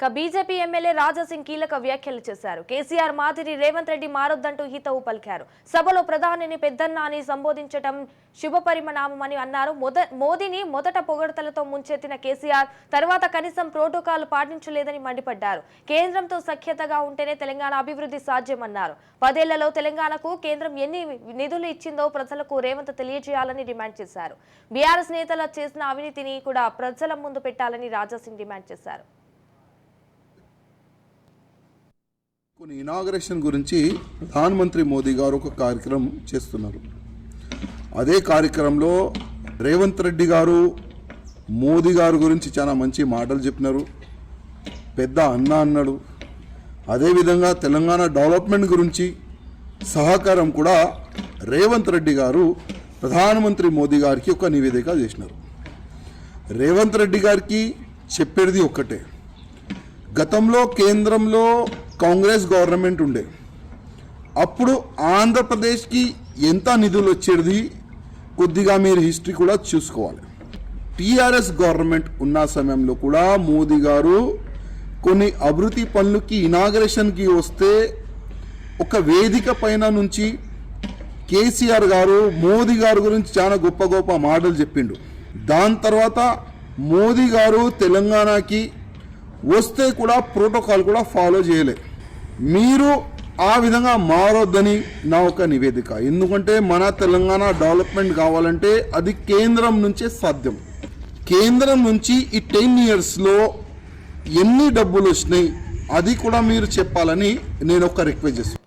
BJP MLA Raja Singh కీలక వ్యాఖ్యలు చేశారు. కేసీఆర్ మాదిరి రేవంత్ రెడ్డి మారొద్దంటూ హితవు పలికారు. సభలో ప్రధానిని పెద్దన్న అని సంబోధించడం శుభపరిణామమని అన్నారు. మోదీని మొదట పొగడ్తలతో ముంచెత్తిన కేసీఆర్ తర్వాత కనీసం ప్రోటోకాల్ పాటించలేదని మండిపడ్డారు. కేంద్రంతో సఖ్యతగా ఉంటేనే తెలంగాణ అభివృద్ధి సాధ్యమన్నారు. 10 ఏళ్లలో తెలంగాణకు కేంద్రం ఎన్ని నిధులు ఇచ్చిందో ప్రజలకు రేవంత్ తెలియజేయాలని డిమాండ్ చేశారు. బీఆర్ఎస్ నేతలు చేసిన అవినీతిని కూడా ప్రజల ముందు పెట్టాలని రాజాసింగ్ డిమాండ్ చేశారు. కొన్ని ఇనాగరేషన్ గురించి ప్రధానమంత్రి మోదీ గారు ఒక కార్యక్రమం చేస్తున్నారు. అదే కార్యక్రమంలో రేవంత్ రెడ్డి గారు మోదీ గారు గురించి చాలా మంచి మాటలు చెప్పినారు. పెద్ద అన్న అన్నాడు. అదేవిధంగా తెలంగాణ డెవలప్మెంట్ గురించి సహకారం కూడా రేవంత్ రెడ్డి గారు ప్రధానమంత్రి మోదీ గారికి ఒక నివేదిక చేసినారు. రేవంత్ రెడ్డి గారికి చెప్పేది ఒక్కటే, గతంలో కేంద్రంలో కాంగ్రెస్ గవర్నమెంట్ ఉండే అప్పుడు ఆంధ్రప్రదేశ్కి ఎంత నిధులు వచ్చేది కొద్దిగా మీరు హిస్టరీ కూడా చూసుకోవాలి. టీఆర్ఎస్ గవర్నమెంట్ ఉన్న సమయంలో కూడా మోదీ గారు కొన్ని అభివృద్ధి పనులకి ఇనాగరేషన్కి వస్తే ఒక వేదిక పైన నుంచి కేసీఆర్ గారు మోదీ గారు గురించి చాలా గొప్ప గొప్ప మాటలు చెప్పిండు. దాని తర్వాత మోదీ గారు తెలంగాణకి వస్తే కూడా ప్రోటోకాల్ కూడా ఫాలో చేయలే. మీరు ఆ విధంగా మారొద్దని నా ఒక నివేదిక. ఎందుకంటే మన తెలంగాణ డెవలప్మెంట్ కావాలంటే అది కేంద్రం నుంచే సాధ్యం. కేంద్రం నుంచి ఈ 10 yearsలో ఎన్ని డబ్బులు వచ్చినాయి అది కూడా మీరు చెప్పాలని నేను ఒక రిక్వెస్ట్ చేస్తున్నాను.